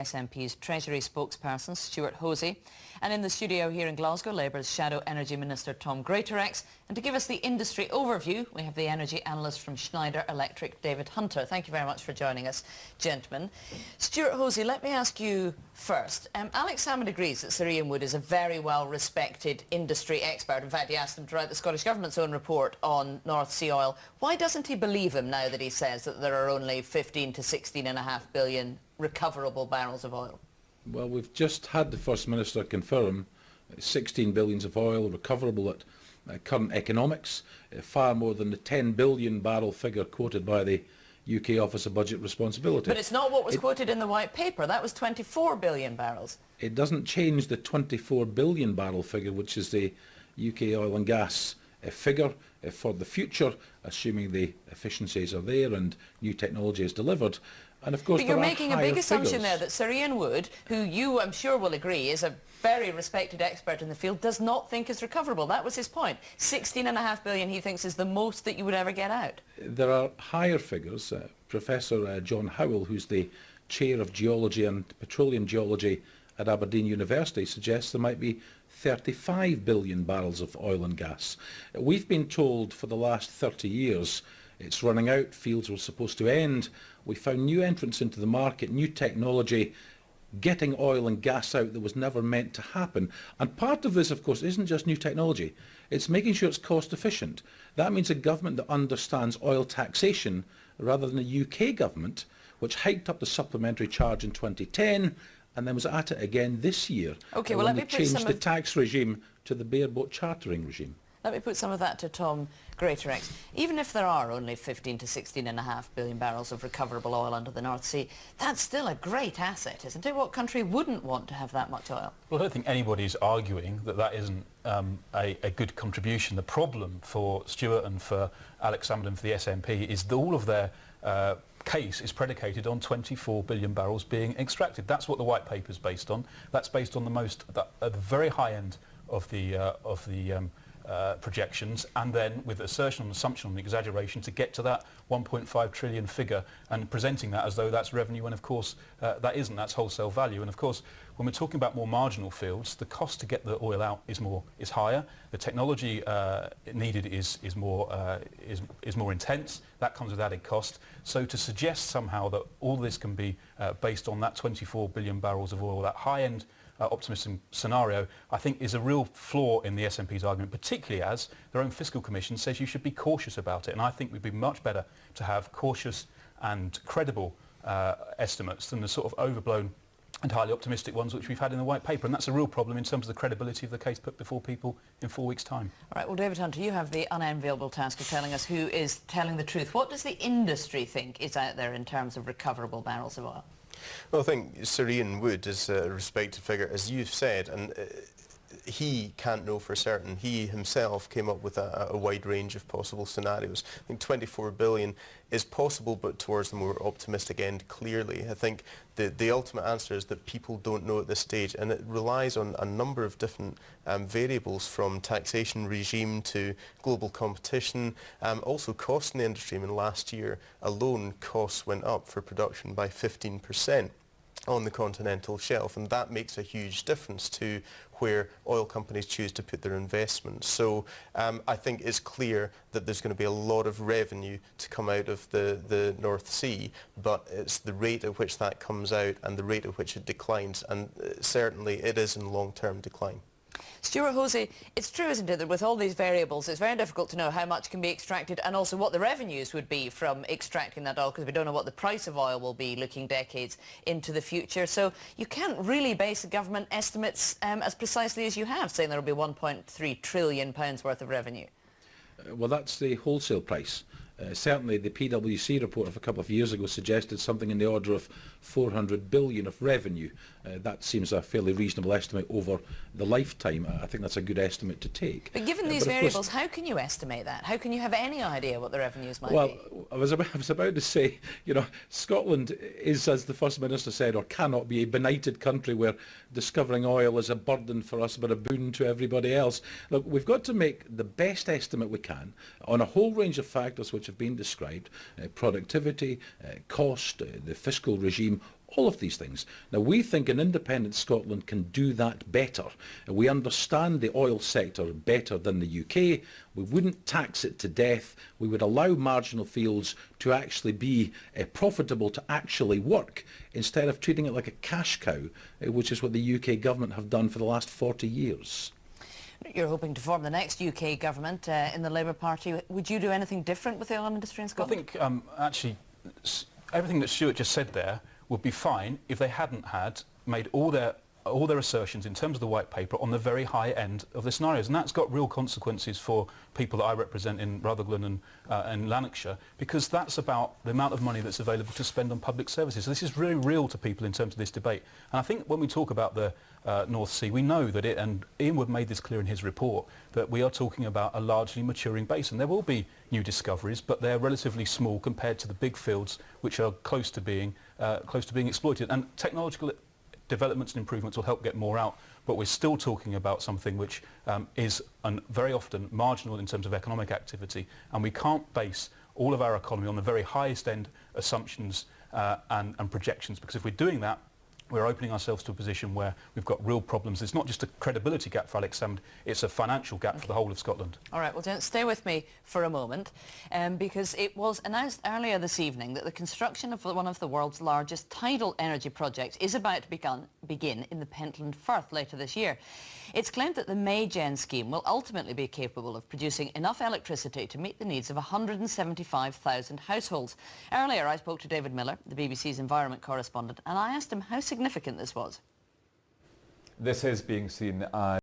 SNP's Treasury spokesperson, Stuart Hosey. And in the studio here in Glasgow, Labour's Shadow Energy Minister, Tom Greatrex. And to give us the industry overview, we have the energy analyst from Schneider Electric, David Hunter. Thank you very much for joining us, gentlemen. Stuart Hosey, let me ask you first. Alex Salmond agrees that Sir Ian Wood is a very well-respected industry expert. In fact, he asked him to write the Scottish Government's own report on North Sea oil. Why doesn't he believe him now that he says that there are only 15 to 16.5 billion recoverable barrels of oil? Well, we've just had the First Minister confirm 16 billions of oil recoverable at current economics, far more than the 10 billion barrel figure quoted by the UK Office of Budget Responsibility. But it's not what was quoted in the White Paper. That was 24 billion barrels. It doesn't change the 24 billion barrel figure, which is the UK oil and gas figure for the future, assuming the efficiencies are there and new technology is delivered. And of course, but you're there making are a big assumption figures there that Sir Ian Wood, who you, I'm sure, will agree is a very respected expert in the field, does not think is recoverable. That was his point. 16.5 billion he thinks is the most that you would ever get out. There are higher figures. Professor John Howell, who's the Chair of Geology and Petroleum Geology at Aberdeen University, suggests there might be 35 billion barrels of oil and gas. We've been told for the last 30 years it's running out, fields were supposed to end. We found new entrants into the market, new technology, getting oil and gas out that was never meant to happen. And part of this, of course, isn't just new technology. It's making sure it's cost efficient. That means a government that understands oil taxation rather than a UK government, which hiked up the supplementary charge in 2010 and then was at it again this year. Okay, well, let me change the tax regime to the bareboat chartering regime. Let me put some of that to Tom Greatrex. Even if there are only 15 to 16.5 billion barrels of recoverable oil under the North Sea, that's still a great asset, isn't it? What country wouldn't want to have that much oil? Well, I don't think anybody's arguing that that isn't a good contribution. The problem for Stuart and for Alex Salmond and for the SNP is that all of their case is predicated on 24 billion barrels being extracted. That's what the White Paper is based on. That's based on the very high end of the projections, and then with assertion and assumption and exaggeration to get to that 1.5 trillion figure and presenting that as though that's revenue, when of course that isn't. That's wholesale value. And of course, when we're talking about more marginal fields, the cost to get the oil out is higher. The technology needed is more intense. That comes with added cost. So to suggest somehow that all this can be based on that 24 billion barrels of oil, that high end optimistic scenario, I think is a real flaw in the SNP's argument, particularly as their own fiscal commission says you should be cautious about it. And I think we'd be much better to have cautious and credible estimates than the sort of overblown and highly optimistic ones which we've had in the White Paper. And that's a real problem in terms of the credibility of the case put before people in 4 weeks' time. All right, well, David Hunter, you have the unenviable task of telling us who is telling the truth. What does the industry think is out there in terms of recoverable barrels of oil? Well, I think Sir Ian Wood is a respected figure, as you've said, and he can't know for certain. He himself came up with a wide range of possible scenarios. I think 24 billion is possible, but towards the more optimistic end, clearly. I think the ultimate answer is that people don't know at this stage, and it relies on a number of different variables, from taxation regime to global competition, also cost in the industry. I mean, last year alone, costs went up for production by 15% on the continental shelf, and that makes a huge difference to where oil companies choose to put their investments. So I think it's clear that there's going to be a lot of revenue to come out of the North Sea, but it's the rate at which that comes out and the rate at which it declines, and certainly it is in long-term decline. Stuart Hosey, it's true, isn't it, that with all these variables it's very difficult to know how much can be extracted and also what the revenues would be from extracting that oil, because we don't know what the price of oil will be looking decades into the future. So you can't really base the government estimates as precisely as you have, saying there will be 1.3 trillion pounds worth of revenue. Well, that's the wholesale price. Certainly the PwC report of a couple of years ago suggested something in the order of 400 billion of revenue. That seems a fairly reasonable estimate over the lifetime. I think that's a good estimate to take. But given these variables, how can you estimate that? How can you have any idea what the revenues might be? Well, I was about to say, you know, Scotland is, as the First Minister said, or cannot be, a benighted country where discovering oil is a burden for us but a boon to everybody else. Look, we've got to make the best estimate we can on a whole range of factors which have been described: productivity, cost, the fiscal regime. all of these things. Now, we think an independent Scotland can do that better. We understand the oil sector better than the UK. We wouldn't tax it to death. We would allow marginal fields to actually be profitable, to actually work, instead of treating it like a cash cow, which is what the UK government have done for the last 40 years. You're hoping to form the next UK government in the Labour Party. Would you do anything different with the oil industry in Scotland? I think actually everything that Stuart just said there would be fine if they hadn't had made all their assertions in terms of the white paper on the very high end of the scenarios, and that's got real consequences for people that I represent in Rutherglen and Lanarkshire, because that's about the amount of money that's available to spend on public services. So this is really real to people in terms of this debate. And I think when we talk about the North Sea, we know that and Ian Wood made this clear in his report, that we are talking about a largely maturing basin. There will be new discoveries, but they're relatively small compared to the big fields which are close to being exploited. And technological developments and improvements will help get more out, but we're still talking about something which is very often marginal in terms of economic activity, and we can't base all of our economy on the very highest end assumptions and projections, because if we're doing that, we're opening ourselves to a position where we've got real problems. It's not just a credibility gap for Alex Salmond, it's a financial gap for the whole of Scotland. All right, well, stay with me for a moment, because it was announced earlier this evening that the construction of one of the world's largest tidal energy projects is about to begin in the Pentland Firth later this year. It's claimed that the Maygen scheme will ultimately be capable of producing enough electricity to meet the needs of 175,000 households. Earlier, I spoke to David Miller, the BBC's environment correspondent, and I asked him how significant this was. This is being seen as